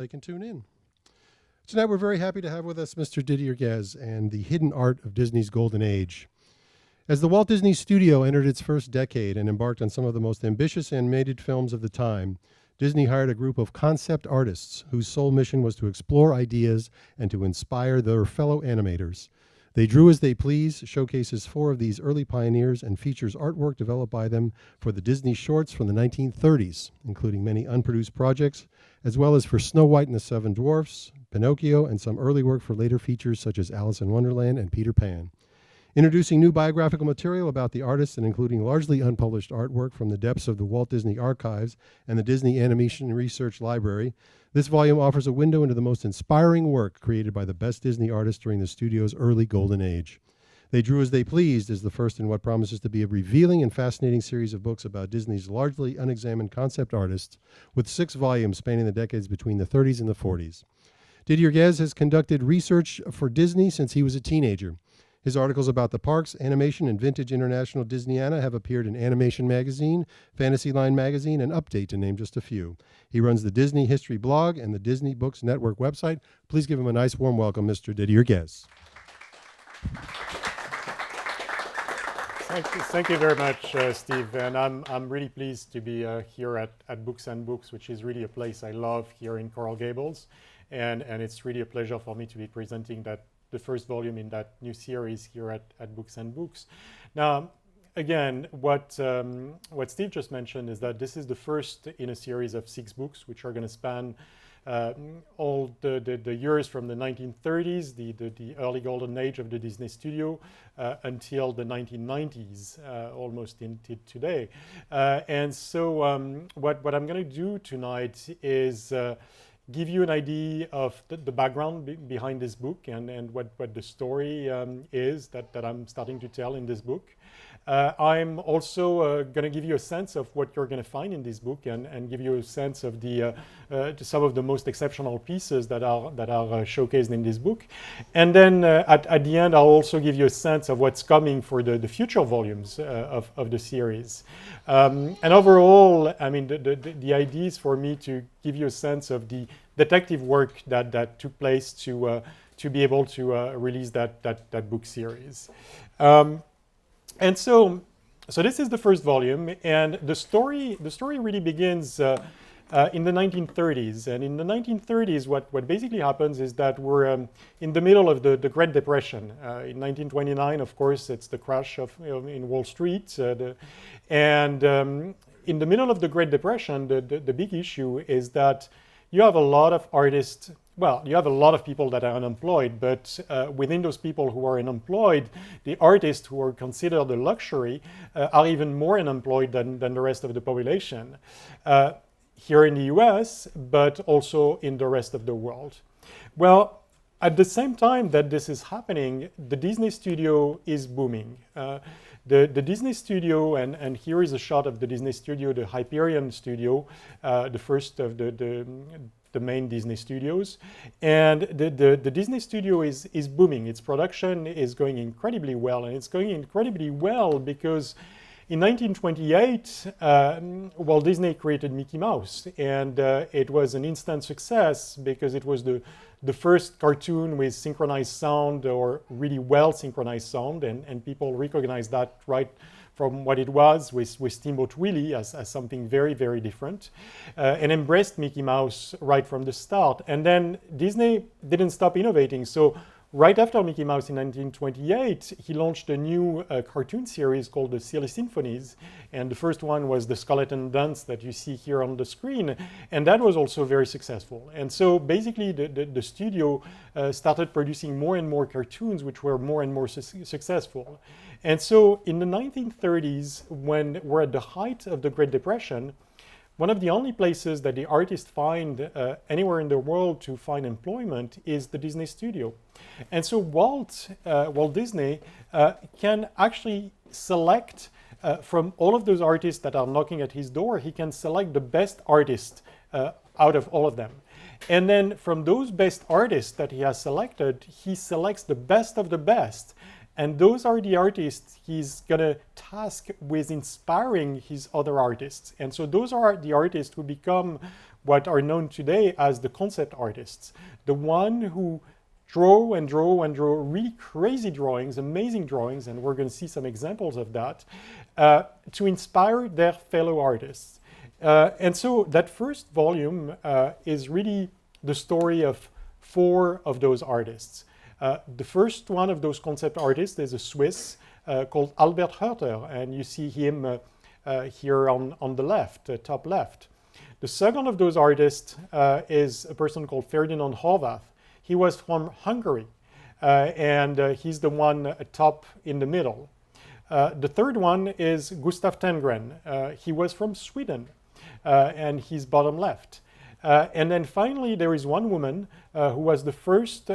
They can tune in. Tonight we're very happy to have with us Mr. Didier Ghez and the hidden art of Disney's golden age. As the Walt Disney Studio entered its first decade and embarked on some of the most ambitious animated films of the time, Disney hired a group of concept artists whose sole mission was to explore ideas and to inspire their fellow animators. They Drew as They Please showcases 4 of these early pioneers and features artwork developed by them for the Disney shorts from the 1930s, including many unproduced projects, as well as for Snow White and the Seven Dwarfs, Pinocchio, and some early work for later features such as Alice in Wonderland and Peter Pan. Introducing new biographical material about the artists and including largely unpublished artwork from the depths of the Walt Disney Archives and the Disney Animation Research Library, this volume offers a window into the most inspiring work created by the best Disney artists during the studio's early golden age. They Drew as They Pleased is the first in what promises to be a revealing and fascinating series of books about Disney's largely unexamined concept artists, with 6 volumes spanning the decades between the 30s and the 40s. Didier Ghez has conducted research for Disney since he was a teenager. His articles about the parks, animation, and vintage international Disneyana have appeared in Animation Magazine, Fantasyline Magazine, and Update, to name just a few. He runs the Disney History blog and the Disney Books Network website. Please give him a nice warm welcome, Mr. Didier Ghez. Thank you very much, Steve. And I'm really pleased to be here at Books and Books, which is really a place I love here in Coral Gables. And it's really a pleasure for me to be presenting the first volume in that new series here at Books and Books. Now, again, what Steve just mentioned is that this is the first in a series of 6 books, which are going to span all the years from the 1930s, the early golden age of the Disney Studio, until the 1990s, almost into today. And so what I'm going to do tonight is give you an idea of the background behind this book and what the story is that I'm starting to tell in this book. I'm also going to give you a sense of what you're going to find in this book and give you a sense of some of the most exceptional pieces that are showcased in this book. And then at the end, I'll also give you a sense of what's coming for the future volumes of the series. And overall, I mean, the idea is for me to give you a sense of the detective work that took place to be able to release that book series. And so this is the first volume, and the story really begins in the 1930s. And in the 1930s, what basically happens is that we're in the middle of the Great Depression. In 1929, of course, it's the crash in Wall Street. And in the middle of the Great Depression, the big issue is that you have a lot of artists. Well, you have a lot of people that are unemployed, but within those people who are unemployed, the artists who are considered a luxury are even more unemployed than the rest of the population here in the US, but also in the rest of the world. Well, at the same time that this is happening, the Disney Studio is booming. The Disney Studio, and here is a shot of the Disney Studio, the Hyperion Studio, the first of the main Disney studios. And the Disney Studio is booming. Its production is going incredibly well, and it's going incredibly well because in 1928, Walt Disney created Mickey Mouse, and it was an instant success because it was the first cartoon with synchronized sound, or really well synchronized sound, and people recognized that right from what it was with Steamboat Willie as something very, very different, and embraced Mickey Mouse right from the start. And then Disney didn't stop innovating. So right after Mickey Mouse in 1928, he launched a new cartoon series called the Silly Symphonies. And the first one was the Skeleton Dance that you see here on the screen. And that was also very successful. And so basically the studio started producing more and more cartoons, which were more and more successful. And so in the 1930s, when we're at the height of the Great Depression, one of the only places that the artists find anywhere in the world to find employment is the Disney Studio. And so Walt Disney can actually select from all of those artists that are knocking at his door, he can select the best artist out of all of them. And then from those best artists that he has selected, he selects the best of the best. And those are the artists he's going to task with inspiring his other artists. And so those are the artists who become what are known today as the concept artists, the one who draw and draw and draw really crazy drawings, amazing drawings, and we're going to see some examples of that, to inspire their fellow artists. And so that first volume is really the story of 4 of those artists. The first one of those concept artists is a Swiss called Albert Herter, and you see him here on the left, top left. The second of those artists is a person called Ferdinand Horváth. He was from Hungary, and he's the one top in the middle. The third one is Gustav Tengren. He was from Sweden, and he's bottom left. And then finally, there is one woman who was the first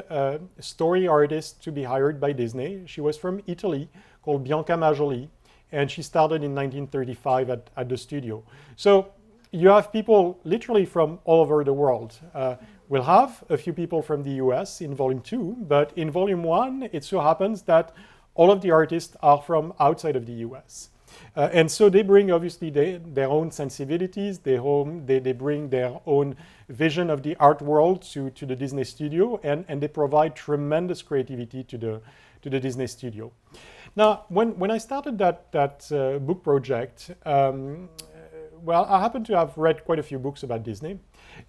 story artist to be hired by Disney. She was from Italy, called Bianca Majoli, and she started in 1935 at the studio. So you have people literally from all over the world. We'll have a few people from the US in volume 2, but in volume 1, it so happens that all of the artists are from outside of the US. And so they bring obviously their own sensibilities, they bring their own vision of the art world to the Disney studio, and they provide tremendous creativity to the Disney studio. Now, when I started that book project, well, I happen to have read quite a few books about Disney.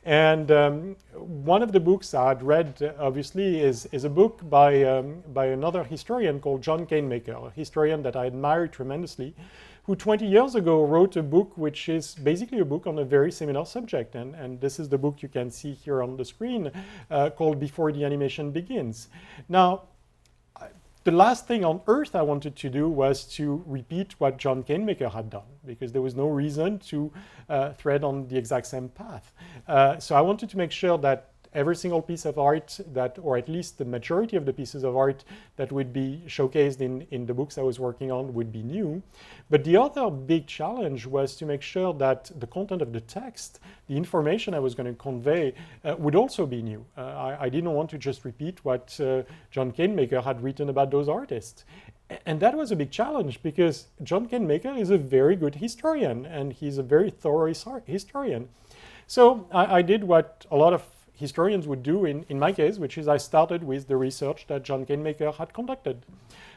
And one of the books I had read, obviously, is a book by another historian called John Canemaker, a historian that I admire tremendously, who 20 years ago wrote a book which is basically a book on a very similar subject. And this is the book you can see here on the screen, called Before the Animation Begins. Now, the last thing on earth I wanted to do was to repeat what John Canemaker had done, because there was no reason to thread on the exact same path. So I wanted to make sure that every single piece of art that, or at least the majority of the pieces of art that would be showcased in the books I was working on would be new. But the other big challenge was to make sure that the content of the text, the information I was going to convey, would also be new. I didn't want to just repeat what John Canemaker had written about those artists. And that was a big challenge, because John Canemaker is a very good historian, and he's a very thorough historian. So I did what a lot of historians would do in my case, which is I started with the research that John Canemaker had conducted.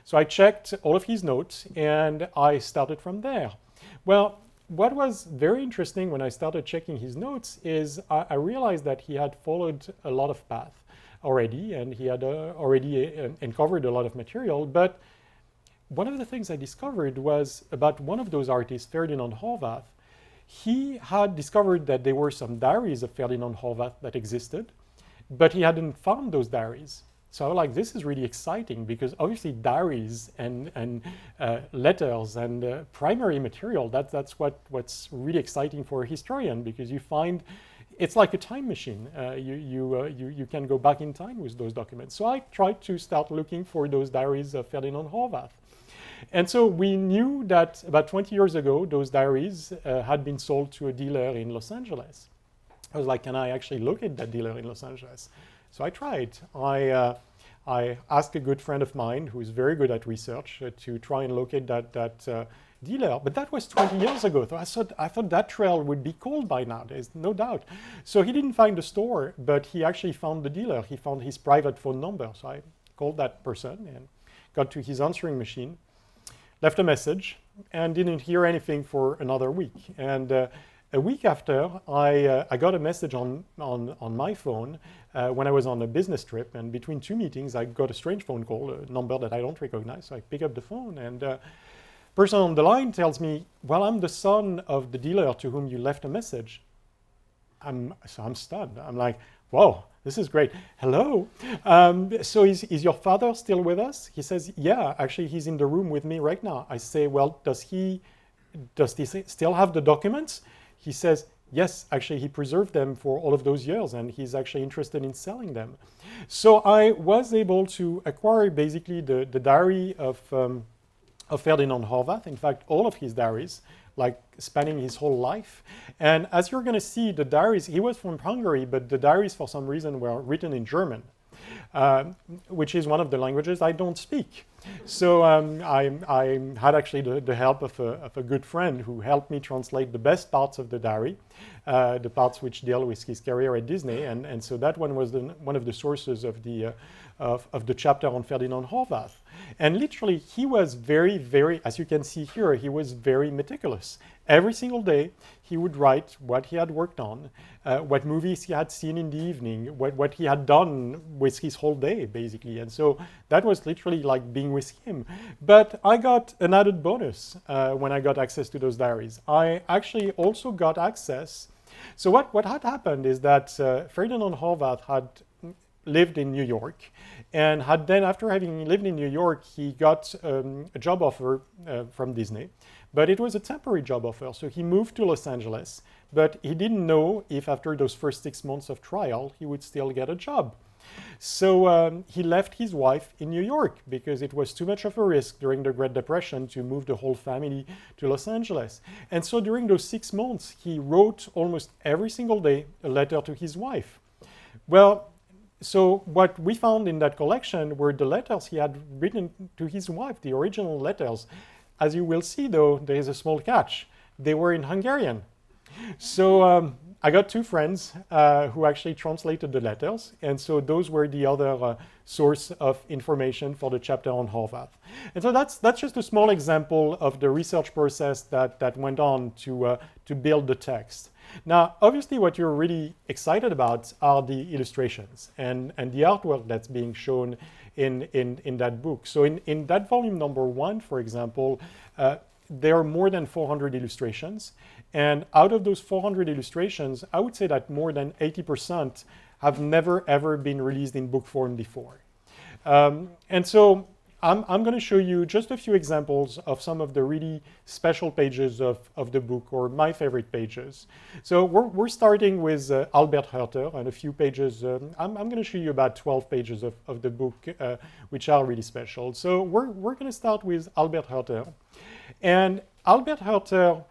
So I checked all of his notes, and I started from there. Well, what was very interesting when I started checking his notes is I realized that he had followed a lot of paths already, and he had already uncovered a lot of material. But one of the things I discovered was about one of those artists, Ferdinand Horváth. He had discovered that there were some diaries of Ferdinand Horváth that existed, but he hadn't found those diaries. So I was like, this is really exciting, because obviously diaries and letters and primary material, that's what's really exciting for a historian, because you find it's like a time machine. You can go back in time with those documents. So I tried to start looking for those diaries of Ferdinand Horváth. And so we knew that about 20 years ago, those diaries had been sold to a dealer in Los Angeles. I was like, can I actually locate that dealer in Los Angeles? So I tried. I asked a good friend of mine who is very good at research to try and locate that dealer. But that was 20 years ago. So I thought that trail would be cold by now. There's no doubt. So he didn't find the store, but he actually found the dealer. He found his private phone number. So I called that person and got to his answering machine, left a message, and didn't hear anything for another week. And a week after, I got a message on my phone when I was on a business trip. And between 2 meetings, I got a strange phone call, a number that I don't recognize. So I pick up the phone, and the person on the line tells me, well, I'm the son of the dealer to whom you left a message. So I'm stunned. I'm like, whoa, this is great. Hello. So is your father still with us? He says, yeah, actually, he's in the room with me right now. I say, well, does he still have the documents? He says, yes, actually, he preserved them for all of those years, and he's actually interested in selling them. So I was able to acquire basically the diary of Ferdinand Horváth, in fact, all of his diaries, like spanning his whole life. And as you're going to see, the diaries, he was from Hungary, but the diaries for some reason were written in German, which is one of the languages I don't speak. So I had actually the help of a good friend who helped me translate the best parts of the diary, the parts which deal with his career at Disney. And so that one was one of the sources of the chapter on Ferdinand Horvath. And literally, he was very, very, as you can see here, he was very meticulous. Every single day, he would write what he had worked on, what movies he had seen in the evening, what he had done with his whole day, basically. And so that was literally like being with him. But I got an added bonus when I got access to those diaries. I actually also got access. So what had happened is that Ferdinand Horvath had lived in New York, and had then, after having lived in New York, he got a job offer from Disney, but it was a temporary job offer. So he moved to Los Angeles, but he didn't know if after those first 6 months of trial, he would still get a job. So he left his wife in New York because it was too much of a risk during the Great Depression to move the whole family to Los Angeles. And so during those 6 months, he wrote almost every single day a letter to his wife. Well, so what we found in that collection were the letters he had written to his wife, the original letters. As you will see, though, there is a small catch. They were in Hungarian. So I got two friends who actually translated the letters, and so those were the other source of information for the chapter on Horvath. And so that's just a small example of the research process that went on to build the text. Now, obviously, what you're really excited about are the illustrations and the artwork that's being shown in that book. So in that volume number 1, for example, there are more than 400 illustrations. And out of those 400 illustrations, I would say that more than 80% have never, ever been released in book form before. And so I'm going to show you just a few examples of some of the really special pages of the book, or my favorite pages. So we're starting with Albert Herter and a few pages. I'm going to show you about 12 pages of the book, which are really special. So we're going to start with Albert Herter. And Albert Herter,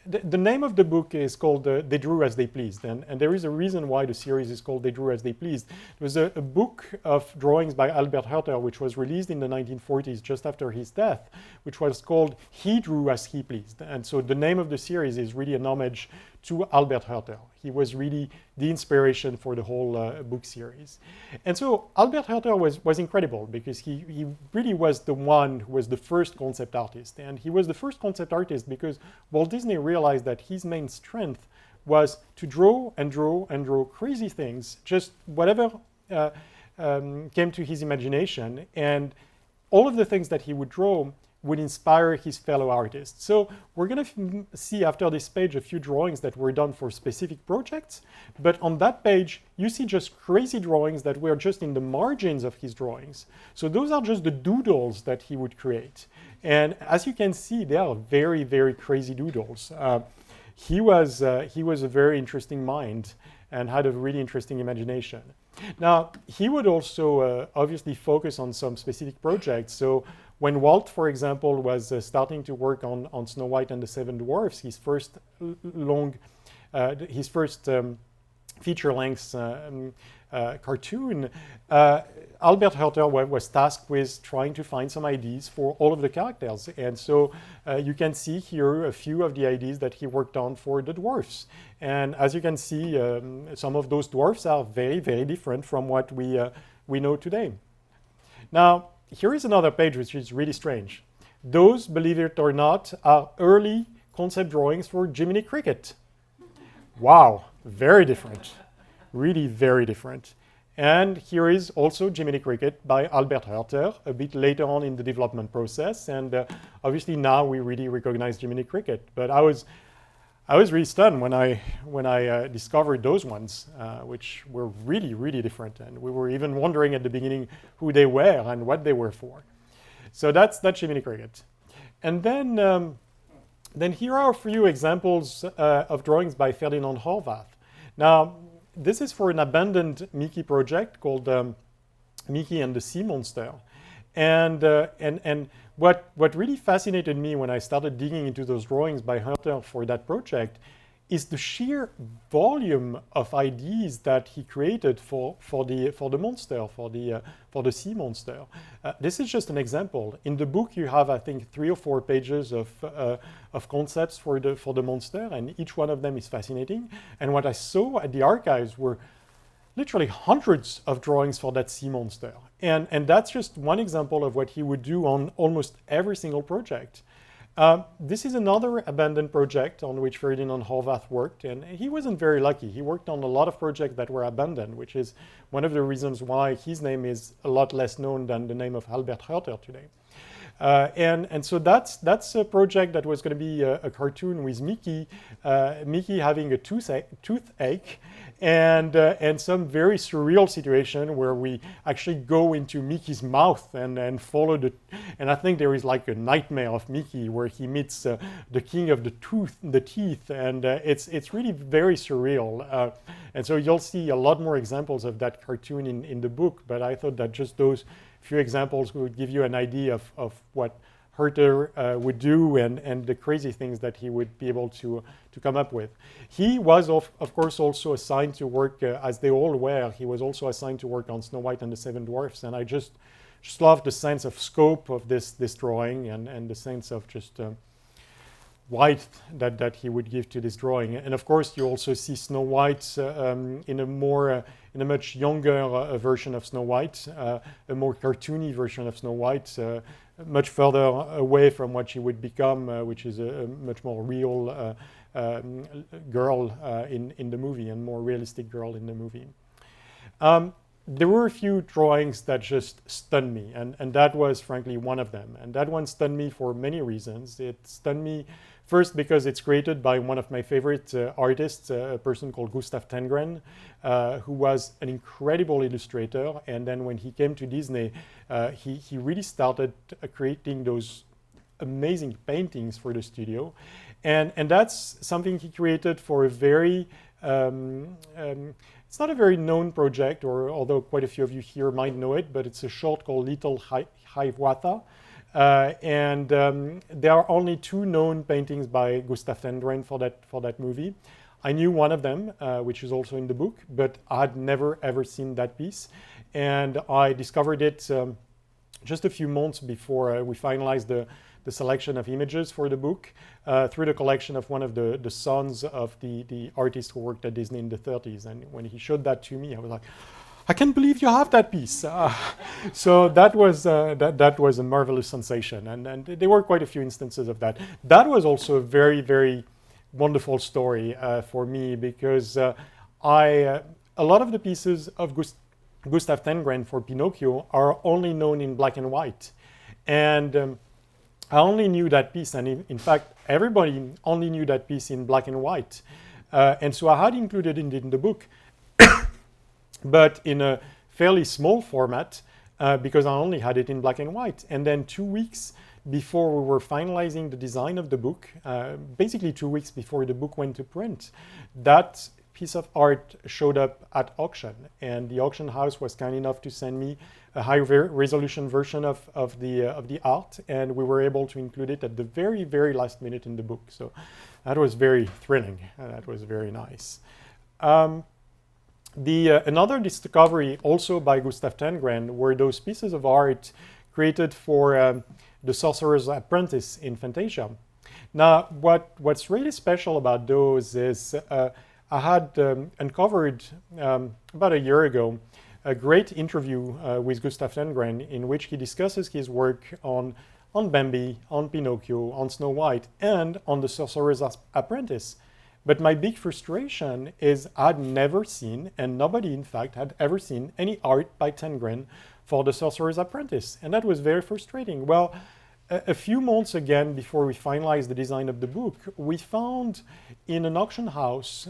the name of the book is called They Drew as They Pleased, and there is a reason why the series is called They Drew as They Pleased. There was a book of drawings by Albert Herter, which was released in the 1940s, just after his death, which was called He Drew as He Pleased. And so the name of the series is really an homage to Albert Herter. He was really the inspiration for the whole book series. And so Albert Herter was incredible because he really was the one who was the first concept artist. And he was the first concept artist because Walt Disney realized that his main strength was to draw and draw and draw crazy things, just whatever came to his imagination. And all of the things that he would draw would inspire his fellow artists. So we're going to see after this page a few drawings that were done for specific projects, but on that page you see just crazy drawings that were just in the margins of his drawings. So those are just the doodles that he would create. And as you can see, they are very, very crazy doodles. He was a very interesting mind and had a really interesting imagination. Now, he would also obviously focus on some specific projects. So when Walt, for example, was starting to work on Snow White and the Seven Dwarfs, his first feature-length cartoon, Albert Herter was tasked with trying to find some ideas for all of the characters. And so you can see here a few of the ideas that he worked on for the dwarfs. And as you can see, some of those dwarfs are very, very different from what we know today. Now, here is another page which is really strange. Those, believe it or not, are early concept drawings for Jiminy Cricket. Wow, very different. Really very different. And here is also Jiminy Cricket by Albert Herter, a bit later on in the development process. And obviously now we really recognize Jiminy Cricket. But I was really stunned when I discovered those ones, which were really, really different. And we were even wondering at the beginning who they were and what they were for. So that's Jiminy Cricket. And then here are a few examples of drawings by Ferdinand Horvath. Now, this is for an abandoned Mickey project called Mickey and the Sea Monster. And what really fascinated me when I started digging into those drawings by Herter for that project is the sheer volume of ideas that he created for the monster, for the sea monster. This is just an example. In the book, you have, I think, 3 or 4 pages of concepts for the monster, and each one of them is fascinating. And what I saw at the archives were literally hundreds of drawings for that sea monster. And that's just one example of what he would do on almost every single project. This is another abandoned project on which Ferdinand Horvath worked, and he wasn't very lucky. He worked on a lot of projects that were abandoned, which is one of the reasons why his name is a lot less known than the name of Albert Herter today. And so that's a project that was going to be a cartoon with Mickey having a toothache, and some very surreal situation where we actually go into Mickey's mouth and follow and I think there is like a nightmare of Mickey where he meets the king of the teeth, and it's really very surreal. And so you'll see a lot more examples of that cartoon in the book, but I thought that just those few examples would give you an idea of what Herter would do and the crazy things that he would be able to come up with. He was, of course, also assigned to work, as they all were, he was also assigned to work on Snow White and the Seven Dwarfs, and I just love the sense of scope of this drawing and the sense of just white that he would give to this drawing. And of course, you also see Snow White in a much younger version of Snow White, a more cartoony version of Snow White, much further away from what she would become, which is a much more real girl in the movie, and more realistic girl in the movie. There were a few drawings that just stunned me, and that was frankly one of them. And that one stunned me for many reasons. It stunned me first because it's created by one of my favorite artists, a person called Gustav Tengren, who was an incredible illustrator. And then when he came to Disney, he really started creating those amazing paintings for the studio. And that's something he created for a very, it's not a very known project, or although quite a few of you here might know it, but it's a short called Little Hiawatha. And there are only 2 known paintings by Gustav Tengren for that movie. I knew one of them, which is also in the book, but I had never ever seen that piece. And I discovered it just a few months before we finalized the selection of images for the book through the collection of one of the sons of the artist who worked at Disney in the 30s. And when he showed that to me, I was like, I can't believe you have that piece. So that was a marvelous sensation, and there were quite a few instances of that. That was also a very, very wonderful story for me, because a lot of the pieces of Gustav Tengren for Pinocchio are only known in black and white, and I only knew that piece, and in fact everybody only knew that piece in black and white, and so I had included it in the book, but in a fairly small format, because I only had it in black and white. And then 2 weeks before we were finalizing the design of the book, basically 2 weeks before the book went to print, that piece of art showed up at auction, and the auction house was kind enough to send me a high resolution version of the art, and we were able to include it at the very, very last minute in the book. So that was very thrilling, and that was very nice. Another discovery also by Gustav Tengren were those pieces of art created for the Sorcerer's Apprentice in Fantasia. Now, what's really special about those is I had uncovered about a year ago a great interview with Gustav Tengren in which he discusses his work on Bambi, on Pinocchio, on Snow White, and on the Sorcerer's Apprentice. But my big frustration is I'd never seen, and nobody in fact had ever seen, any art by Tengren for the Sorcerer's Apprentice. And that was very frustrating. Well, a few months again before we finalized the design of the book, we found in an auction house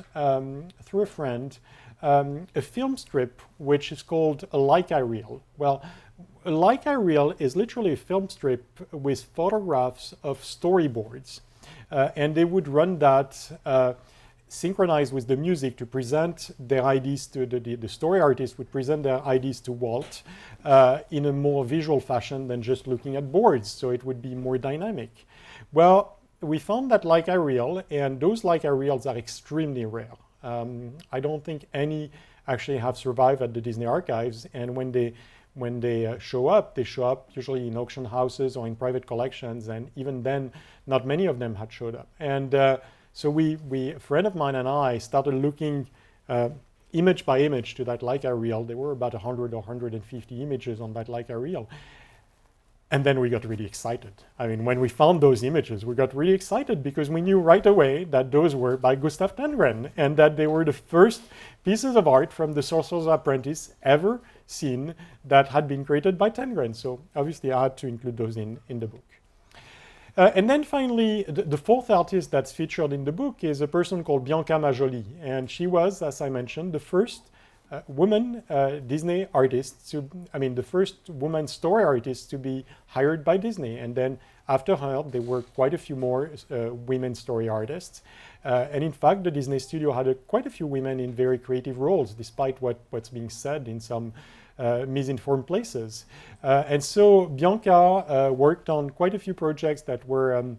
through a friend a film strip which is called a Leica reel. Well, a Leica reel is literally a film strip with photographs of storyboards. And they would run that synchronized with the music to present their ideas to the story artist would present their ideas to Walt in a more visual fashion than just looking at boards, so it would be more dynamic. Well, we found that Leica reel, and those Leica reels are extremely rare. I don't think any actually have survived at the Disney archives, and when they show up, they show up usually in auction houses or in private collections, and even then, not many of them had showed up. And so a friend of mine and I started looking image by image to that Leica reel. There were about 100 or 150 images on that Leica reel. And then we got really excited. I mean, when we found those images, we got really excited because we knew right away that those were by Gustav Tengren and that they were the first pieces of art from The Sorcerer's Apprentice ever seen that had been created by Tengren. So obviously I had to include those in the book. And then finally, the fourth artist that's featured in the book is a person called Bianca Majoli. And she was, as I mentioned, the first woman Disney artist, the first woman story artist to be hired by Disney. And then after her, there were quite a few more women story artists. And in fact, the Disney studio had quite a few women in very creative roles, despite what's being said in some misinformed places. And so Bianca worked on quite a few projects that were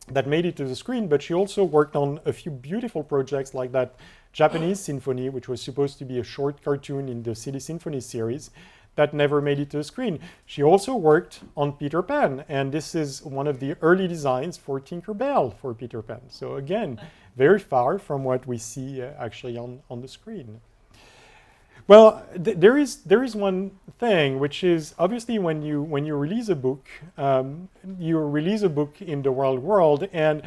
that made it to the screen, but she also worked on a few beautiful projects like that Japanese symphony, which was supposed to be a short cartoon in the Silly Symphony series that never made it to the screen. She also worked on Peter Pan, and this is one of the early designs for Tinker Bell for Peter Pan. So again, very far from what we see actually on the screen. Well, there is one thing, which is obviously when you release a book, you release a book in the world, and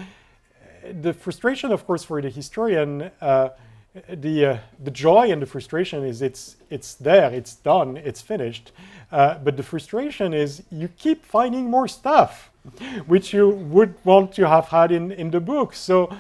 the frustration, of course, for the historian, the joy and the frustration is it's there, it's done, it's finished, but the frustration is you keep finding more stuff, which you would want to have had in the book. So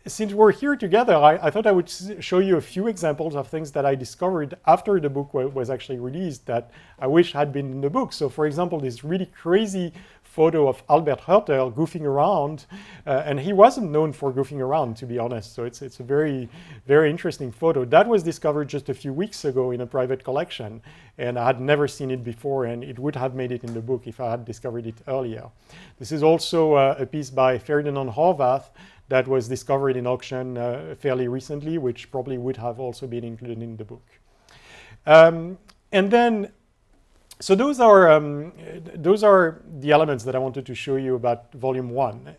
since we're here together, I thought I would show you a few examples of things that I discovered after the book was actually released that I wish had been in the book. So for example, this really crazy photo of Albert Hertel goofing around, and he wasn't known for goofing around, to be honest. So it's a very, very interesting photo. That was discovered just a few weeks ago in a private collection, and I had never seen it before, and it would have made it in the book if I had discovered it earlier. This is also a piece by Ferdinand Horvath that was discovered in auction fairly recently, which probably would have also been included in the book. And then, so those are the elements that I wanted to show you about Volume 1.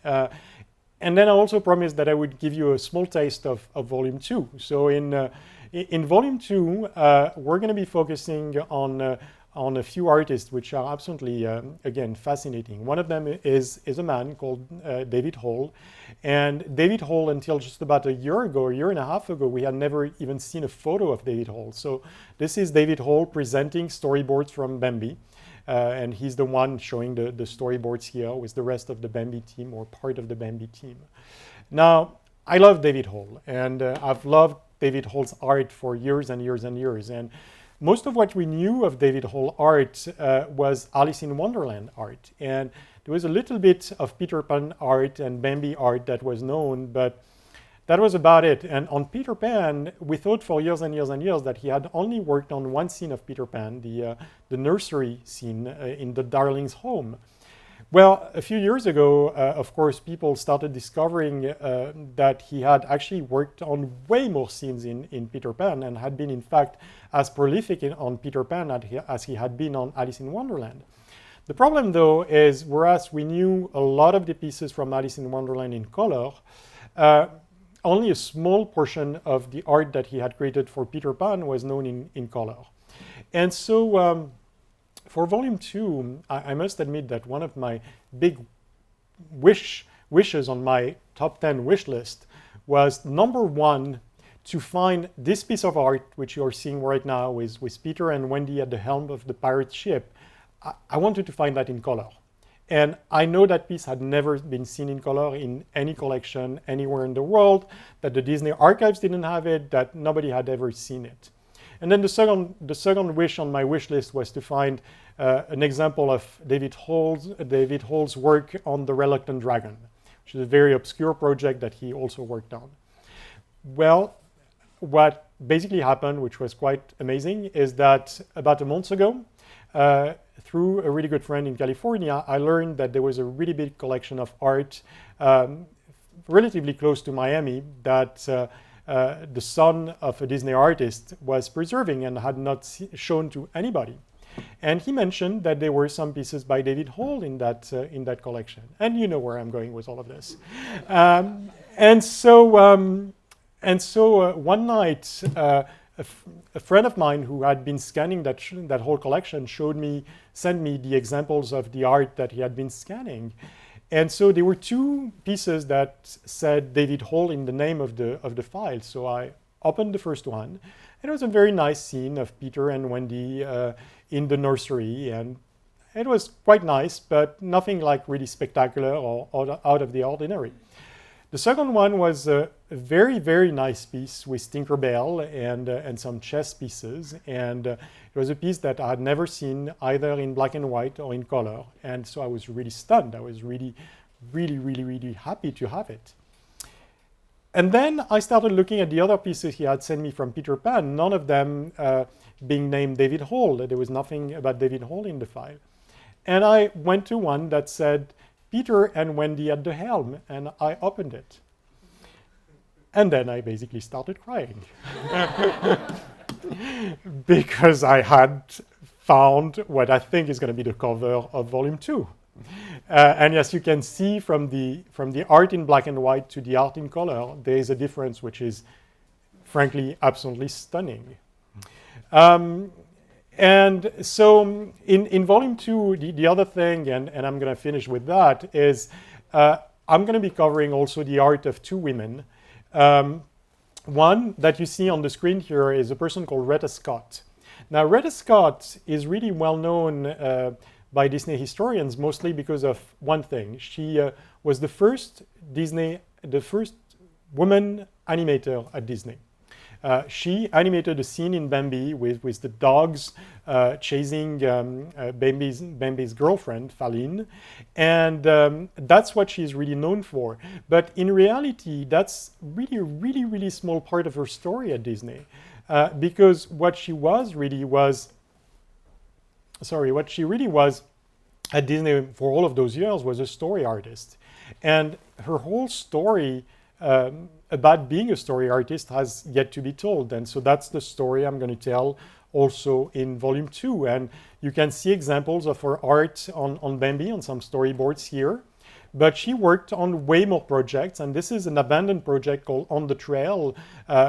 And then I also promised that I would give you a small taste of Volume 2. So in Volume 2, we're going to be focusing on a few artists which are absolutely, again, fascinating. One of them is a man called David Hall. And David Hall, until just about a year and a half ago, we had never even seen a photo of David Hall. So this is David Hall presenting storyboards from Bambi. And he's the one showing the storyboards here with the rest of the Bambi team or part of the Bambi team. Now, I love David Hall, and I've loved David Hall's art for years and years and years. And most of what we knew of David Hall art was Alice in Wonderland art. And there was a little bit of Peter Pan art and Bambi art that was known, but that was about it. And on Peter Pan, we thought for years and years and years that he had only worked on one scene of Peter Pan, the nursery scene in the Darling's home. Well, a few years ago, of course, people started discovering that he had actually worked on way more scenes in Peter Pan and had been, in fact, as prolific on Peter Pan as he had been on Alice in Wonderland. The problem, though, is whereas we knew a lot of the pieces from Alice in Wonderland in color, only a small portion of the art that he had created for Peter Pan was known in color. And so for Volume 2, I must admit that one of my big wishes on my top 10 wish list was number 1, to find this piece of art, which you're seeing right now with Peter and Wendy at the helm of the pirate ship. I wanted to find that in color. And I know that piece had never been seen in color in any collection anywhere in the world, that the Disney archives didn't have it, that nobody had ever seen it. And then the second wish on my wish list was to find an example of David Hall's work on The Reluctant Dragon, which is a very obscure project that he also worked on. Well, what basically happened, which was quite amazing, is that about a month ago, through a really good friend in California, I learned that there was a really big collection of art relatively close to Miami that the son of a Disney artist was preserving and had not shown to anybody. And he mentioned that there were some pieces by David Hall in that collection. And you know where I'm going with all of this. And so one night, a friend of mine who had been scanning that whole collection sent me the examples of the art that he had been scanning. And so there were two pieces that said David Hall in the name of the file. So I opened the first one, and it was a very nice scene of Peter and Wendy in the nursery, and it was quite nice, but nothing like really spectacular or out of the ordinary. The second one was a very, very nice piece with Tinkerbell and some chess pieces. And it was a piece that I had never seen either in black and white or in color. And so I was really stunned. I was really, really, really, really happy to have it. And then I started looking at the other pieces he had sent me from Peter Pan, none of them being named David Hall. There was nothing about David Hall in the file. And I went to one that said, Peter and Wendy at the helm, and I opened it. And then I basically started crying. Because I had found what I think is going to be the cover of Volume 2. And as you can see from the art in black and white to the art in color, there is a difference which is, frankly, absolutely stunning. And so in Volume 2, the other thing, and I'm going to finish with that, is I'm going to be covering also the art of two women. One that you see on the screen here is a person called Retta Scott. Now, Retta Scott is really well known by Disney historians, mostly because of one thing. She was the first woman animator at Disney. She animated a scene in Bambi with the dogs chasing Bambi's girlfriend, Faline. And that's what she's really known for. Really, really small part of her story at Disney. Because what she really was at Disney for all of those years was a story artist. And her whole story about being a story artist has yet to be told. And so that's the story I'm going to tell also in Volume 2. And you can see examples of her art on Bambi on some storyboards here. But she worked on way more projects. And this is an abandoned project called On the Trail,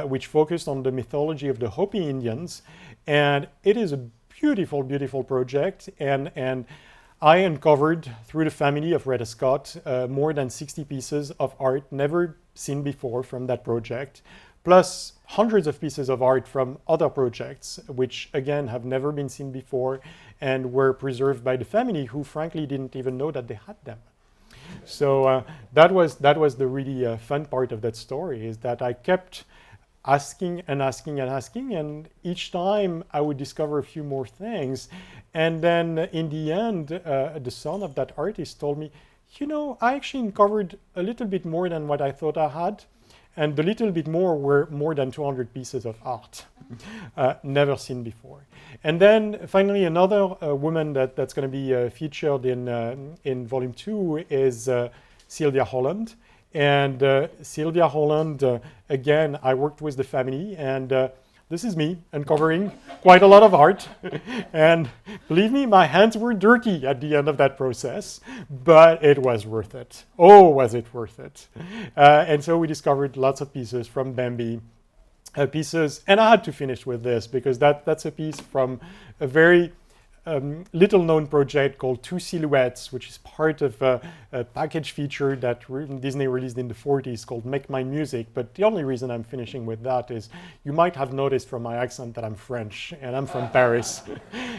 which focused on the mythology of the Hopi Indians. And it is a beautiful, beautiful project. And I uncovered through the family of Retta Scott more than 60 pieces of art never seen before from that project, plus hundreds of pieces of art from other projects, which again have never been seen before and were preserved by the family, who frankly didn't even know that they had them. So that was the really fun part of that story, is that I kept asking and asking and asking, and each time I would discover a few more things. And then in the end, the son of that artist told me, you know, I actually uncovered a little bit more than what I thought I had. And the little bit more were more than 200 pieces of art, never seen before. And then finally, another woman that's going to be featured in Volume 2 is Sylvia Holland. And Sylvia Holland, again, I worked with the family, and this is me uncovering quite a lot of art. And believe me, my hands were dirty at the end of that process, but it was worth it. Oh, was it worth it? And so we discovered lots of pieces from Bambi, pieces, and I had to finish with this because that's a piece from a very little known project called Two Silhouettes, which is part of a package feature that Disney released in the 40s called Make My Music. But the only reason I'm finishing with that is you might have noticed from my accent that I'm French and I'm from Paris.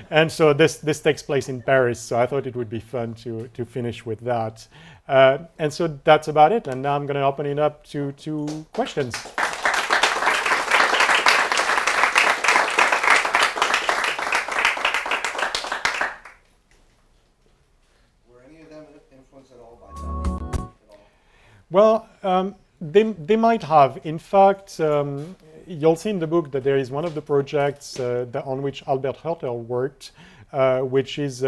And so this takes place in Paris, so I thought it would be fun to finish with that. And so that's about it. And now I'm going to open it up to questions. Well, they might have. In fact, you'll see in the book that there is one of the projects on which Albert Herter worked, which is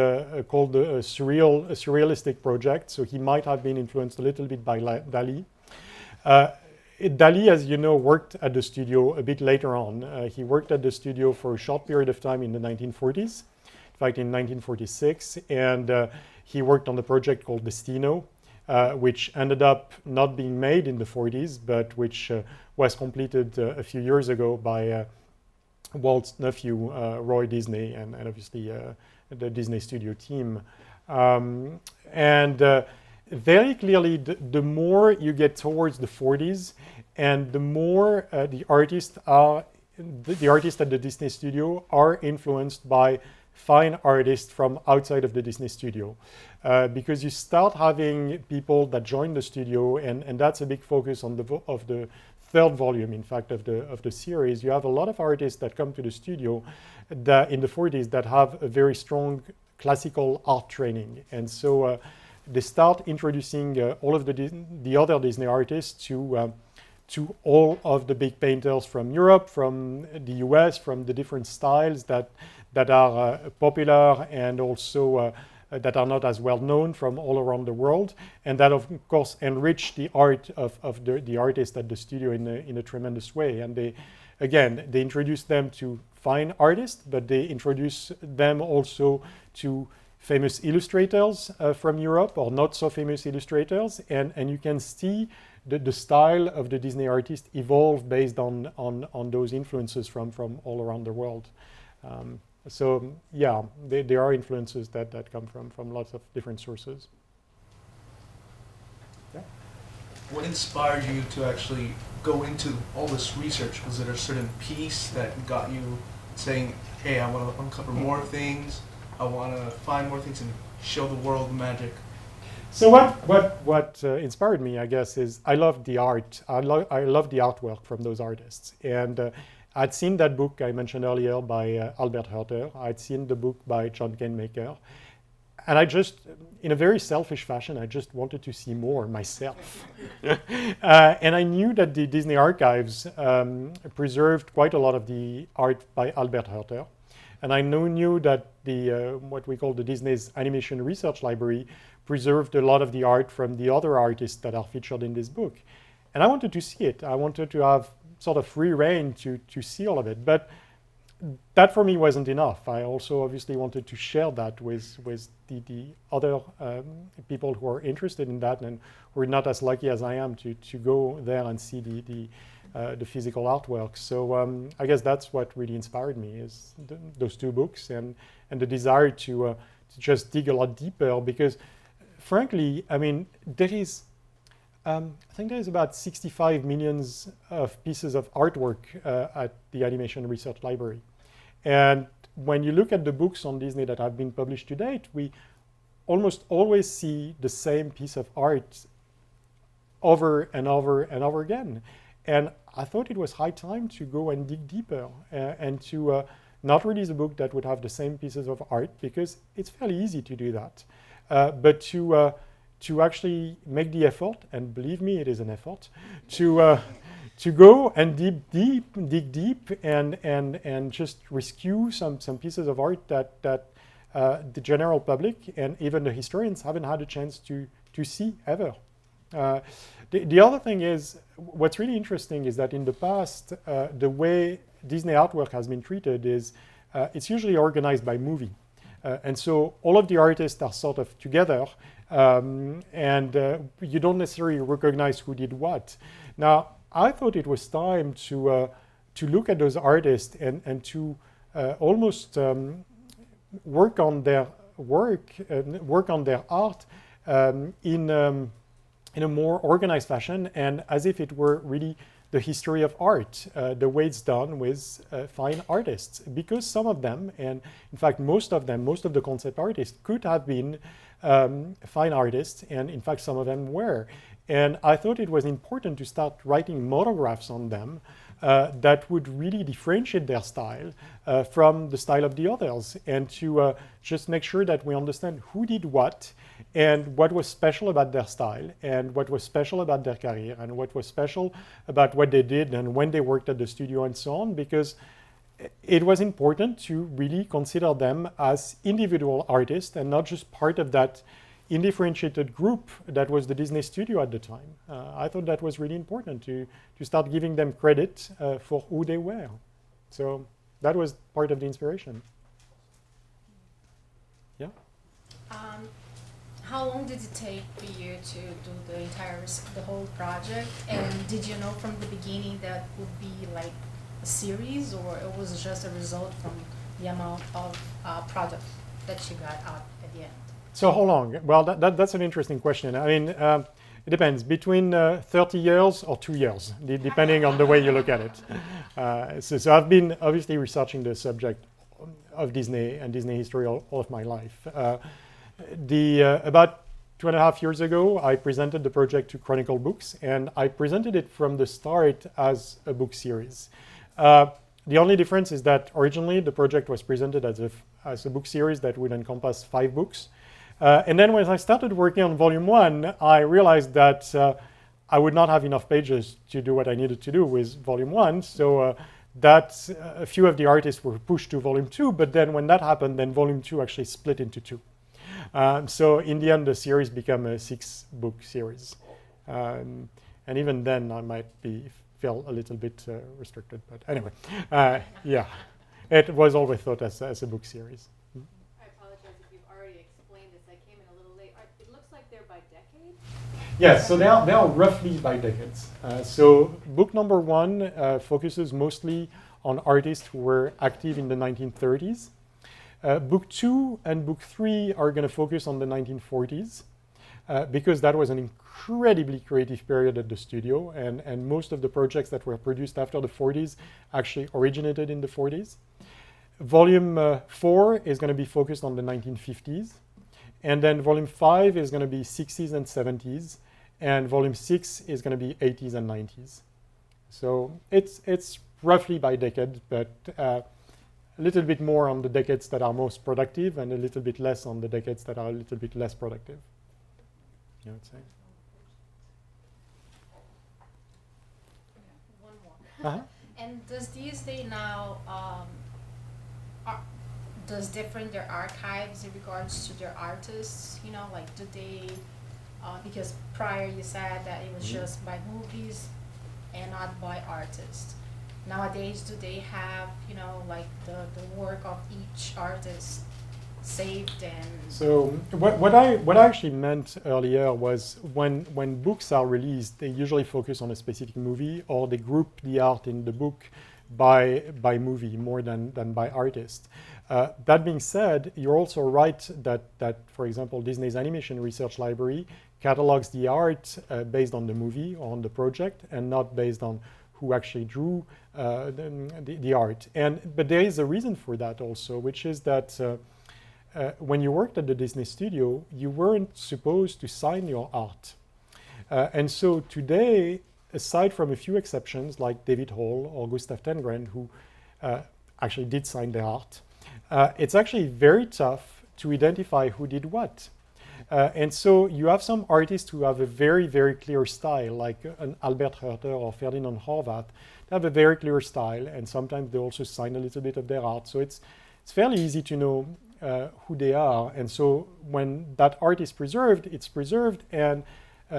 called a surrealistic project. So he might have been influenced a little bit by Dali. Dali, as you know, worked at the studio a bit later on. He worked at the studio for a short period of time in the 1940s, in fact, in 1946, and he worked on the project called Destino, which ended up not being made in the 40s, but which was completed a few years ago by Walt's nephew, Roy Disney, and obviously the Disney studio team. Very clearly, the more you get towards the 40s, and the more the artists at the Disney studio are influenced by fine artists from outside of the Disney studio, because you start having people that join the studio, and that's a big focus on the third volume, in fact, of the series. You have a lot of artists that come to the studio that in the 40s that have a very strong classical art training, and so they start introducing all of the other Disney artists to all of the big painters from Europe, from the US, from the different styles that are popular and also that are not as well known from all around the world, and that of course enrich the art of the artists at the studio in a tremendous way. And they introduce them to fine artists, but they introduce them also to famous illustrators from Europe or not so famous illustrators, and you can see the style of the Disney artist evolve based on those influences from all around the world. So yeah, there are influences that come from lots of different sources. Yeah. What inspired you to actually go into all this research? Was it a certain piece that got you saying, hey, I want to uncover more things, I want to find more things and show the world magic? So what inspired me, I guess, is I love the art. I love the artwork from those artists. And I'd seen that book I mentioned earlier by Albert Herter. I'd seen the book by John Kenmaker. And I just, in a very selfish fashion, I just wanted to see more myself. And I knew that the Disney archives preserved quite a lot of the art by Albert Herter. And I knew that the what we call the Disney's Animation Research Library preserved a lot of the art from the other artists that are featured in this book. And I wanted to see it. I wanted to have sort of free reign to see all of it. But that for me wasn't enough. I also obviously wanted to share that with the other people who are interested in that and who are not as lucky as I am to go there and see the physical artwork. So I guess that's what really inspired me, is those two books and the desire to just dig a lot deeper, because frankly, I mean, there is, I think there is about 65 million of pieces of artwork at the Animation Research Library. And when you look at the books on Disney that have been published to date, we almost always see the same piece of art over and over and over again. And I thought it was high time to go and dig deeper and to not release a book that would have the same pieces of art, because it's fairly easy to do that. But to actually make the effort, and believe me, it is an effort, to go and dig deep and just rescue some pieces of art that the general public and even the historians haven't had a chance to see ever. The other thing is, what's really interesting is that in the past, the way Disney artwork has been treated is it's usually organized by movie. And so all of the artists are sort of together, and you don't necessarily recognize who did what. Now, I thought it was time to look at those artists and to almost work on their work on their art in a more organized fashion, and as if it were really the history of art, the way it's done with fine artists. Because some of them, and in fact most of them, most of the concept artists could have been fine artists, and in fact some of them were. And I thought it was important to start writing monographs on them that would really differentiate their style from the style of the others, and to just make sure that we understand who did what and what was special about their style and what was special about their career and what was special about what they did and when they worked at the studio and so on, because it was important to really consider them as individual artists and not just part of that undifferentiated group that was the Disney studio at the time. I thought that was really important to start giving them credit for who they were. So that was part of the inspiration. Yeah? How long did it take for you to do the whole project? And did you know from the beginning that would be like a series, or it was just a result from the amount of product that you got out at the end? So how long? Well, that's an interesting question. I mean, it depends. Between 30 years or 2 years, depending on the way you look at it. So I've been obviously researching the subject of Disney and Disney history all of my life. About 2.5 years ago, I presented the project to Chronicle Books, and I presented it from the start as a book series. The only difference is that originally the project was presented as a book series that would encompass 5 books. And then when I started working on volume 1, I realized that I would not have enough pages to do what I needed to do with volume 1. So that a few of the artists were pushed to volume 2. But then when that happened, then volume 2 actually split into 2. So in the end, the series became a 6-book series. And even then, I might feel a little bit restricted. But anyway, yeah, it was always thought as a book series. I apologize if you've already explained this. I came in a little late. It looks like they're by decade? Yes, so they are roughly by decades. So book number 1 focuses mostly on artists who were active in the 1930s. Book 2 and book 3 are going to focus on the 1940s because that was an incredibly creative period at the studio, and most of the projects that were produced after the 40s actually originated in the 40s. Volume 4 is going to be focused on the 1950s, and then volume 5 is going to be 60s and 70s, and volume 6 is going to be 80s and 90s. So it's roughly by decade, but a little bit more on the decades that are most productive and a little bit less on the decades that are a little bit less productive, I would say. One more. And does Disney now does different their archives in regards to their artists? You know, like do they? Because prior you said that it was just by movies and not by artists. Nowadays, do they have, you know, like the work of each artist saved? And so what I actually meant earlier was when books are released, they usually focus on a specific movie, or they group the art in the book by movie more than by artist. That being said, you're also right that for example, Disney's Animation Research Library catalogs the art based on the movie or on the project, and not based on who actually drew the art. But there is a reason for that also, which is that when you worked at the Disney studio, you weren't supposed to sign your art. And so today, aside from a few exceptions like David Hall or Gustav Tengren, who actually did sign their art, it's actually very tough to identify who did what. And so you have some artists who have a very, very clear style, like an Albert Herter or Ferdinand Horvath. They have a very clear style, and sometimes they also sign a little bit of their art. So it's fairly easy to know who they are. And so when that art is preserved, it's preserved, and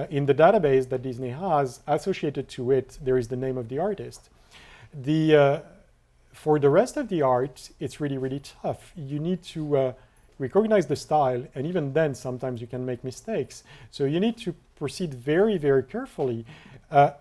in the database that Disney has associated to it, there is the name of the artist. For the rest of the art, it's really, really tough. You need to recognize the style, and even then, sometimes you can make mistakes. So you need to proceed very, very carefully. A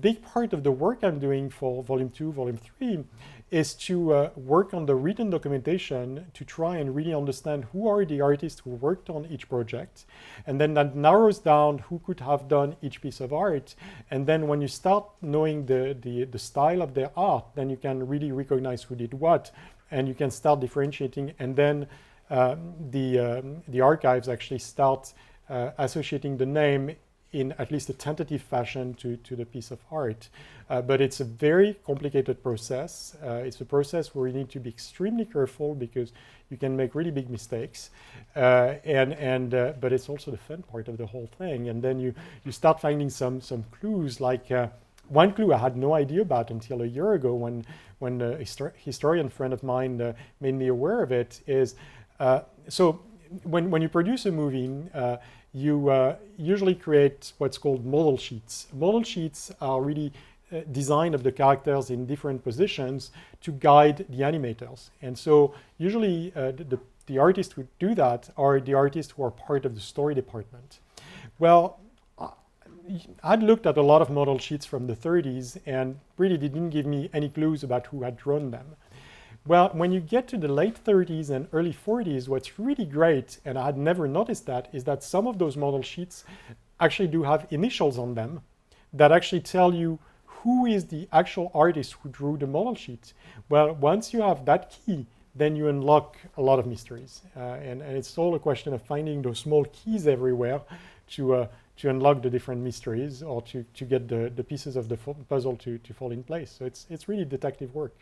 big part of the work I'm doing for Volume 2, Volume 3 is to work on the written documentation to try and really understand who are the artists who worked on each project. And then that narrows down who could have done each piece of art. And then when you start knowing the style of their art, then you can really recognize who did what, and you can start differentiating. And then the archives actually start associating the name in at least a tentative fashion to the piece of art. But it's a very complicated process. It's a process where you need to be extremely careful because you can make really big mistakes. But it's also the fun part of the whole thing. And then you start finding some clues, like one clue I had no idea about until a year ago when a historian friend of mine made me aware of it, is so when you produce a movie, you usually create what's called model sheets. Model sheets are really design of the characters in different positions to guide the animators. And so usually the artists who do that are the artists who are part of the story department. Well, I'd looked at a lot of model sheets from the 30s and really didn't give me any clues about who had drawn them. Well, when you get to the late 30s and early 40s, what's really great, and I had never noticed that, is that some of those model sheets actually do have initials on them that actually tell you who is the actual artist who drew the model sheet. Well, once you have that key, then you unlock a lot of mysteries. And it's all a question of finding those small keys everywhere to unlock the different mysteries or to get the pieces of the puzzle to fall in place. So it's really detective work.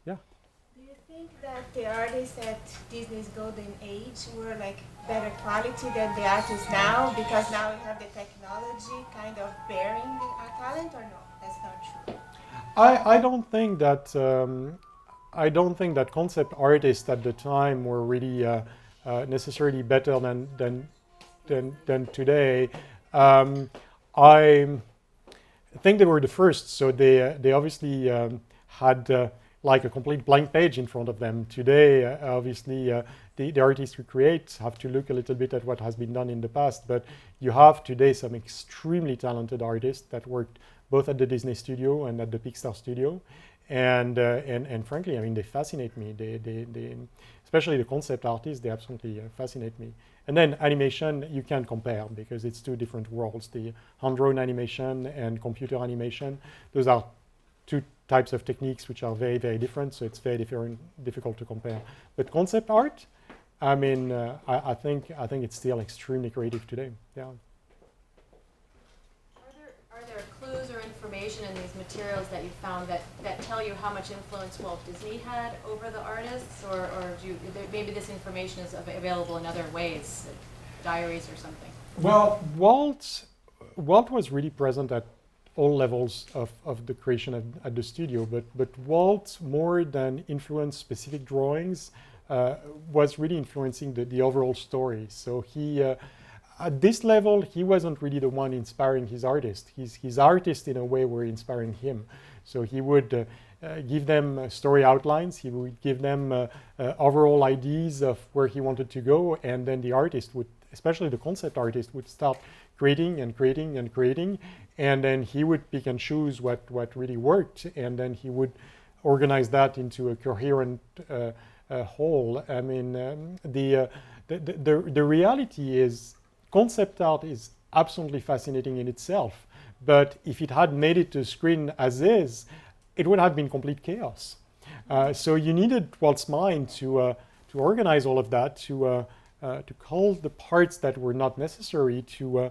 Yeah. Do you think that the artists at Disney's golden age were like better quality than the artists now, because now we have the technology kind of bearing our talent, or no? That's not true. I don't think that concept artists at the time were really necessarily better than today. I think they were the first, so they obviously had like a complete blank page in front of them. Today, obviously, the artists who create have to look a little bit at what has been done in the past, but you have today some extremely talented artists that worked both at the Disney studio and at the Pixar studio. And frankly, I mean, they fascinate me. They especially the concept artists, they absolutely fascinate me. And then animation, you can't compare because it's two different worlds. The hand-drawn animation and computer animation, those are two types of techniques which are very, very different. So it's very difficult to compare. But concept art, I mean, I think it's still extremely creative today. Yeah. Are there clues or information in these materials that you found that tell you how much influence Walt Disney had over the artists, or maybe this information is available in other ways, diaries or something? Well, Walt was really present at all levels of the creation at the studio, but Walt, more than influence specific drawings, was really influencing the overall story. So he, at this level, he wasn't really the one inspiring his artists. His artists, in a way, were inspiring him. So he would give them story outlines. He would give them overall ideas of where he wanted to go, and then the artist would, especially the concept artist, would start creating and creating and creating, and then he would pick and choose what really worked, and then he would organize that into a coherent whole. I mean, the reality is, concept art is absolutely fascinating in itself, but if it had made it to screen as is, it would have been complete chaos. So you needed Walt's mind to organize all of that, to cull the parts that were not necessary, to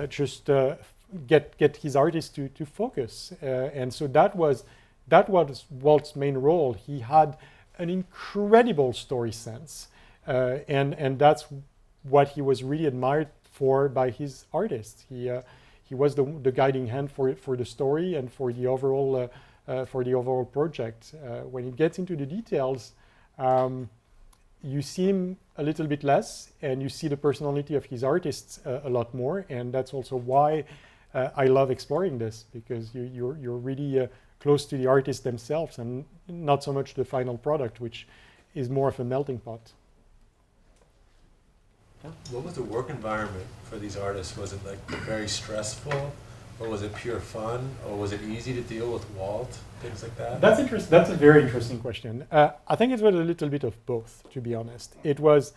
just get his artists to focus. And so that was Walt's main role. He had an incredible story sense, and that's what he was really admired for by his artists. He was the guiding hand for the story and for the overall project. When it gets into the details, you see him a little bit less, and you see the personality of his artists a lot more, and that's also why I love exploring this, because you're really close to the artists themselves and not so much the final product, which is more of a melting pot. What was the work environment for these artists? Was it like very stressful, or was it pure fun, or was it easy to deal with Walt, things like that? That's interesting. That's a very interesting question. I think it was a little bit of both, to be honest. It was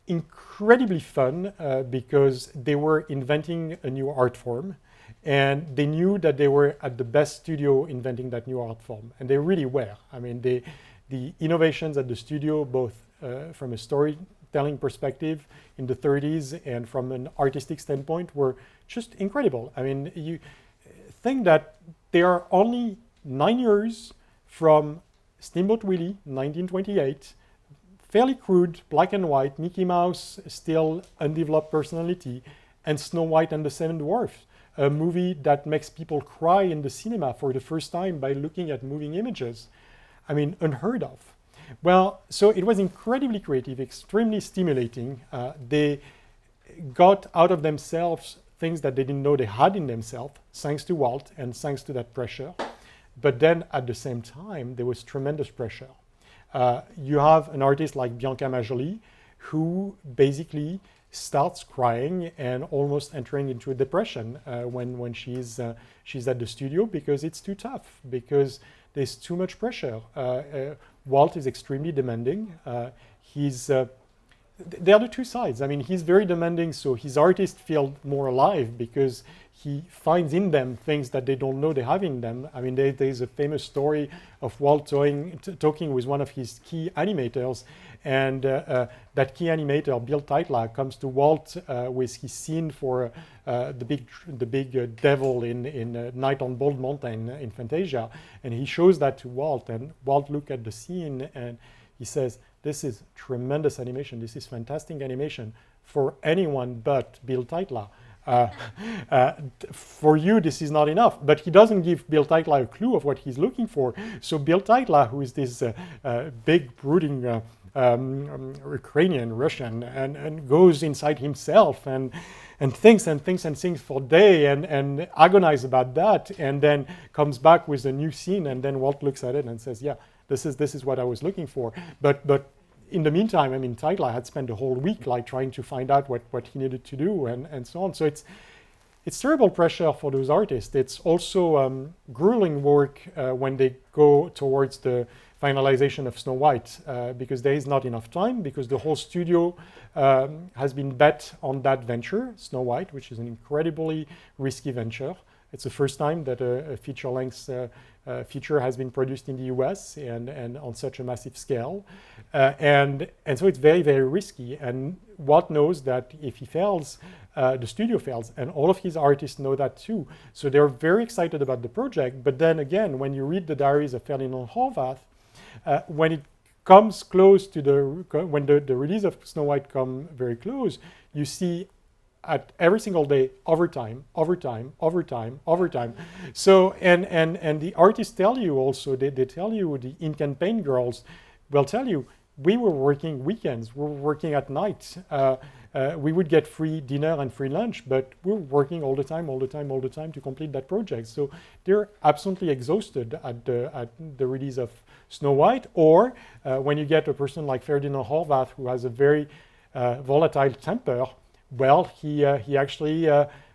incredibly fun because they were inventing a new art form, and they knew that they were at the best studio inventing that new art form, and they really were. I mean, the innovations at the studio, both from a story storytelling perspective in the 30s and from an artistic standpoint were just incredible. I mean, you think that they are only 9 years from Steamboat Willie, 1928, fairly crude, black and white, Mickey Mouse, still undeveloped personality, and Snow White and the Seven Dwarfs, a movie that makes people cry in the cinema for the first time by looking at moving images. I mean, unheard of. Well, so it was incredibly creative, extremely stimulating. They got out of themselves things that they didn't know they had in themselves, thanks to Walt and thanks to that pressure. But then at the same time, there was tremendous pressure. You have an artist like Bianca Majoli, who basically starts crying and almost entering into a depression when she's at the studio, because it's too tough, because there's too much pressure. Walt is extremely demanding. There are the two sides. I mean, he's very demanding, so his artists feel more alive because he finds in them things that they don't know they have in them. I mean, there's a famous story of Walt talking with one of his key animators, and that key animator, Bill Teitler, comes to Walt with his scene for the big devil in Night on Bald Mountain in Fantasia, and he shows that to Walt, and Walt looks at the scene and he says, "This is tremendous animation. This is fantastic animation for anyone but Bill Teitler. For you, this is not enough." But he doesn't give Bill Teitler a clue of what he's looking for. So Bill Teitler, who is this big, brooding Ukrainian Russian, and goes inside himself and thinks and thinks and thinks for days and agonize about that, and then comes back with a new scene, and then Walt looks at it and says, "Yeah, this is what I was looking for." But in the meantime, I mean, Teitler had spent a whole week like trying to find out what he needed to do and so on. So it's terrible pressure for those artists. It's also grueling work when they go towards the finalization of Snow White, because there is not enough time, because the whole studio has been bet on that venture, Snow White, which is an incredibly risky venture. It's the first time that a feature-length feature has been produced in the US and on such a massive scale. And so it's very, very risky. And Walt knows that if he fails, the studio fails. And all of his artists know that too. So they're very excited about the project. But then again, when you read the diaries of Ferdinand Horvath, when it comes close to when the release of Snow White come very close, you see at every single day, overtime. So, and the artists tell you also, they tell you, the ink and paint girls will tell you, we were working weekends, we were working at night. We would get free dinner and free lunch, but we were working all the time to complete that project. So they're absolutely exhausted at the release of Snow White, or when you get a person like Ferdinand Horvath, who has a very volatile temper, well, he actually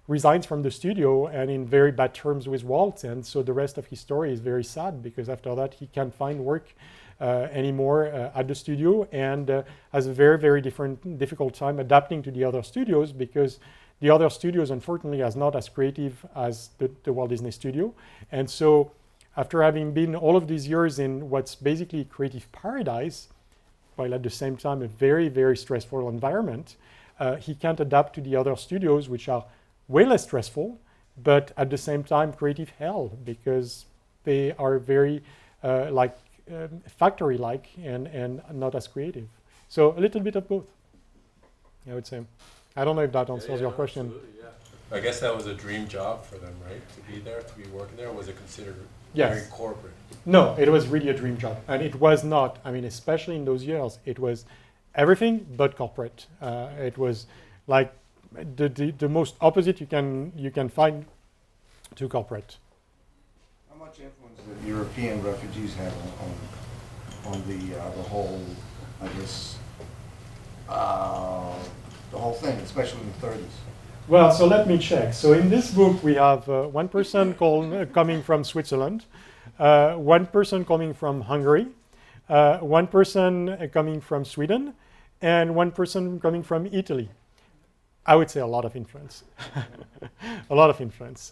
resigns from the studio and in very bad terms with Walt, and so the rest of his story is very sad, because after that he can't find work anymore at the studio, and has a very, very difficult time adapting to the other studios, because the other studios unfortunately are not as creative as the Walt Disney Studio. And so after having been all of these years in what's basically creative paradise, while at the same time a very, very stressful environment, he can't adapt to the other studios, which are way less stressful, but at the same time creative hell, because they are very factory-like and not as creative. So a little bit of both, I would say. I don't know if that answers your question. Absolutely, yeah. I guess that was a dream job for them, right? To be there, to be working there. Was it considered very corporate? No, it was really a dream job. And it was not, I mean, especially in those years, it was everything but corporate. It was like the most opposite you can find to corporate. How much influence did European refugees have on the whole, I guess, the whole thing, especially in the 30s? Well, so let me check. So in this book, we have one person coming from Switzerland, one person coming from Hungary, one person coming from Sweden, and one person coming from Italy. I would say a lot of influence. A lot of influence.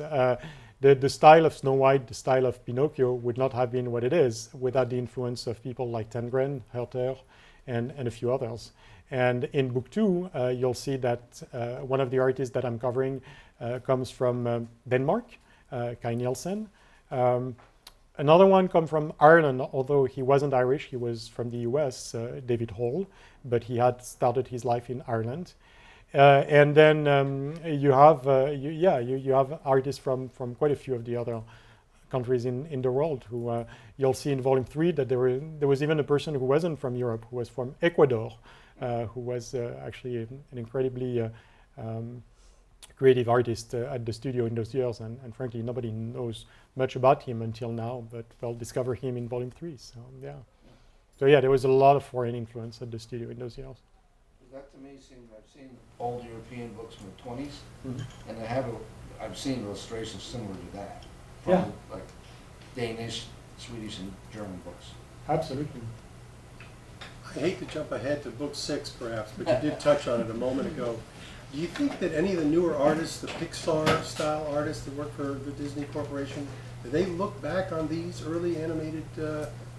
The style of Snow White, the style of Pinocchio would not have been what it is without the influence of people like Tengren, Herter, and a few others. And in book 2, you'll see that one of the artists that I'm covering comes from Denmark, Kai Nielsen. Another one comes from Ireland, although he wasn't Irish, he was from the US, David Hall, but he had started his life in Ireland. And then you have you have artists from quite a few of the other countries in the world who you'll see in volume 3 that there was even a person who wasn't from Europe, who was from Ecuador, who was actually an incredibly creative artist at the studio in those years, and frankly nobody knows much about him until now, but we'll discover him in volume 3. So yeah, there was a lot of foreign influence at the studio in those years. That to me seems, I've seen old European books from the 20s, Mm-hmm. and I've seen illustrations similar to that, from Yeah. like Danish, Swedish, and German books. Absolutely. I hate to jump ahead to book 6 perhaps, but you did touch on it a moment ago. Do you think that any of the newer artists, the Pixar-style artists that work for the Disney Corporation, do they look back on these early animated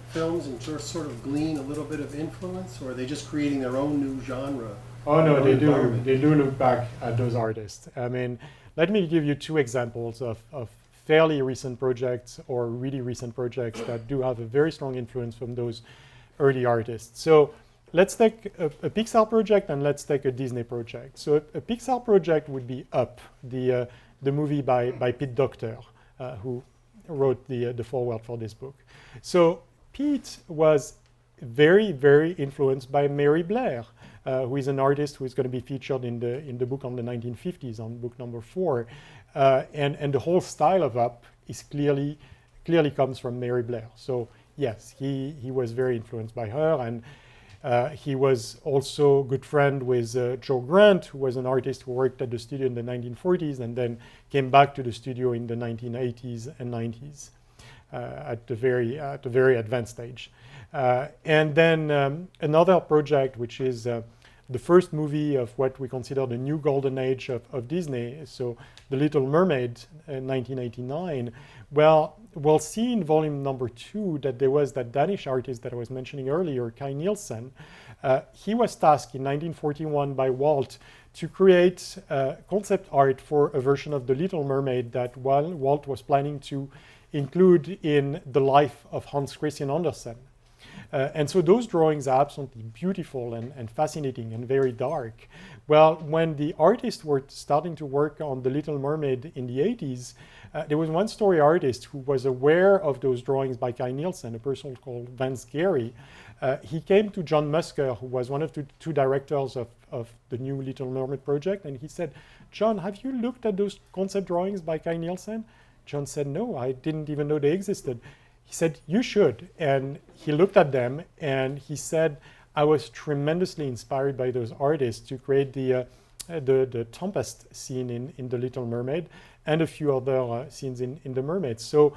films and sort of glean a little bit of influence, or are they just creating their own new genre? Oh no, their they own do. environment? They do look back at those artists. I mean, let me give you 2 examples of fairly recent projects or really recent projects that do have a very strong influence from those early artists. So let's take a Pixar project and let's take a Disney project. So a Pixar project would be Up, the movie by Pete Docter, who wrote the foreword for this book. So Pete was very, very influenced by Mary Blair, who is an artist who is going to be featured in the book on the 1950s, on book number 4. And the whole style of Up is clearly comes from Mary Blair. So yes, he was very influenced by her, and he was also good friend with Joe Grant, who was an artist who worked at the studio in the 1940s and then came back to the studio in the 1980s and 90s at the very advanced stage. And then another project, which is the first movie of what we consider the new golden age of Disney, so The Little Mermaid in 1989. Well, we'll see in volume number 2 that there was that Danish artist that I was mentioning earlier, Kai Nielsen. He was tasked in 1941 by Walt to create concept art for a version of The Little Mermaid that Walt was planning to include in the life of Hans Christian Andersen. And so those drawings are absolutely beautiful and fascinating and very dark. Well, when the artists were starting to work on The Little Mermaid in the 80s, there was one story artist who was aware of those drawings by Kai Nielsen, a person called Vance Gary. He came to John Musker, who was one of the 2 directors of the new Little Mermaid project, and he said, "John, have you looked at those concept drawings by Kai Nielsen?" John said, "No, I didn't even know they existed." He said, "You should." And he looked at them and he said, "I was tremendously inspired by those artists to create the Tempest scene in The Little Mermaid and a few other scenes in The Mermaid." So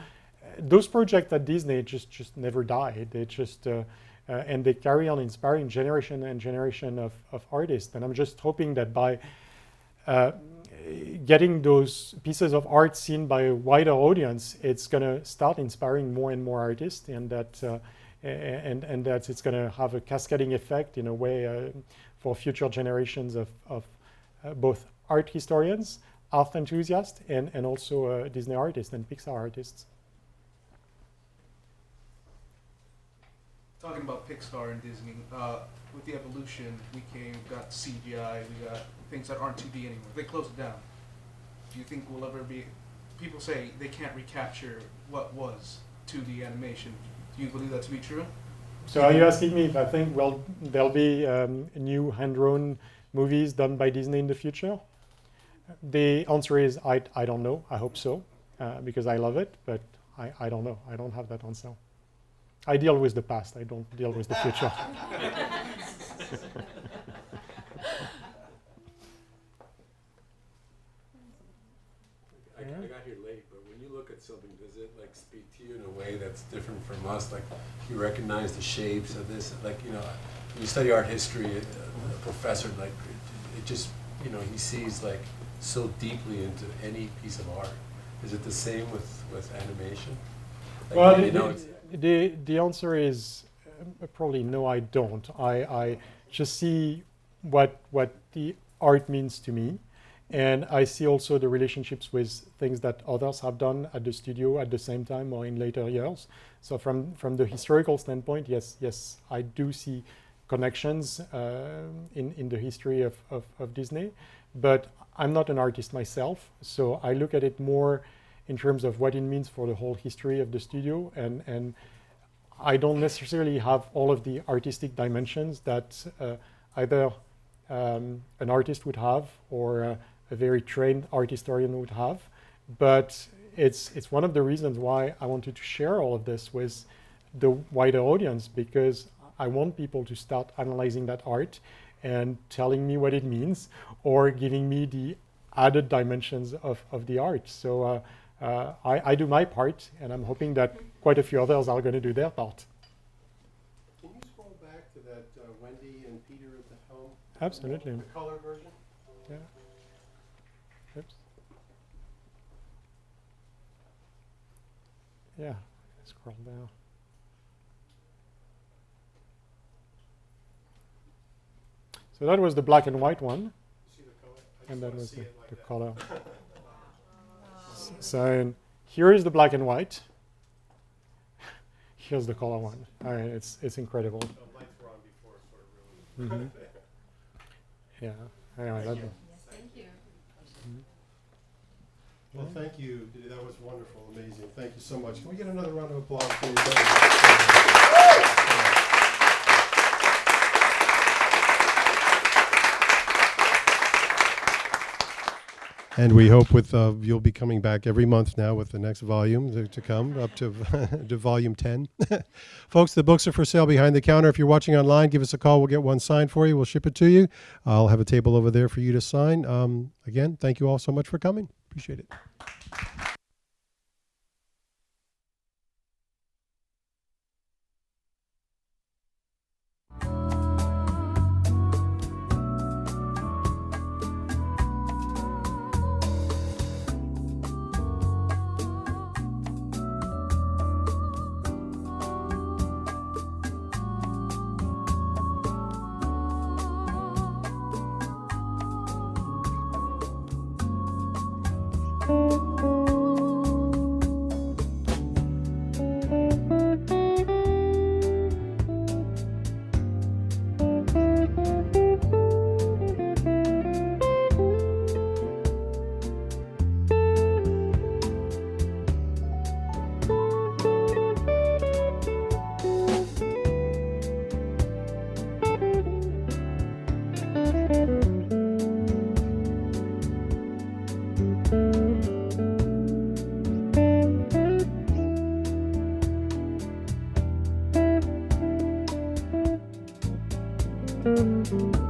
those projects at Disney just never die. They just, and they carry on inspiring generation and generation of artists. And I'm just hoping that by getting those pieces of art seen by a wider audience, it's going to start inspiring more and more artists, and that and that it's going to have a cascading effect in a way for future generations of both art historians, art enthusiasts, and also Disney artists and Pixar artists. Talking about Pixar and Disney, with the evolution, we got CGI, we got things that aren't 2D anymore. They closed it down. Do you think we'll ever be? People say they can't recapture what was 2D animation. Do you believe that to be true? So are you asking me if I think there'll be new hand-drawn movies done by Disney in the future? The answer is I don't know. I hope so, because I love it, but I don't know. I don't have that answer. I deal with the past. I don't deal with the future. I got here late, but when you look at something, does it like speak to you in a way that's different from us? Like you recognize the shapes of this, like, you know, when you study art history, a professor, like it just, you know, he sees like so deeply into any piece of art. Is it the same with animation? Like, Well, you know, the answer is probably no, I don't. I just see what the art means to me, and I see also the relationships with things that others have done at the studio at the same time or in later years. So from the historical standpoint, yes, I do see connections in the history of Disney, but I'm not an artist myself, so I look at it more in terms of what it means for the whole history of the studio, and I don't necessarily have all of the artistic dimensions that either an artist would have or a very trained art historian would have, but it's one of the reasons why I wanted to share all of this with the wider audience, because I want people to start analyzing that art and telling me what it means or giving me the added dimensions of the art. So I do my part, and I'm hoping that quite a few others are going to do their part. Can you scroll back to that Wendy and Peter at the helm? Absolutely. The color version? Yeah. Oops. Yeah, scroll down. So that was the black and white one, See the color? and that was the color. So here is the black and white. Here's the color one. I mean, it's incredible. The lights were on before, sort of really. Yeah. Anyway, that, Thank you. Well, thank you. That was wonderful, amazing. Thank you so much. Can we get another round of applause for you? And we hope with you'll be coming back every month now with the next volume to come up to, to volume 10. Folks, the books are for sale behind the counter. If you're watching online, give us a call. We'll get one signed for you. We'll ship it to you. I'll have a table over there for you to sign. Again, thank you all so much for coming. Appreciate it. Thank you.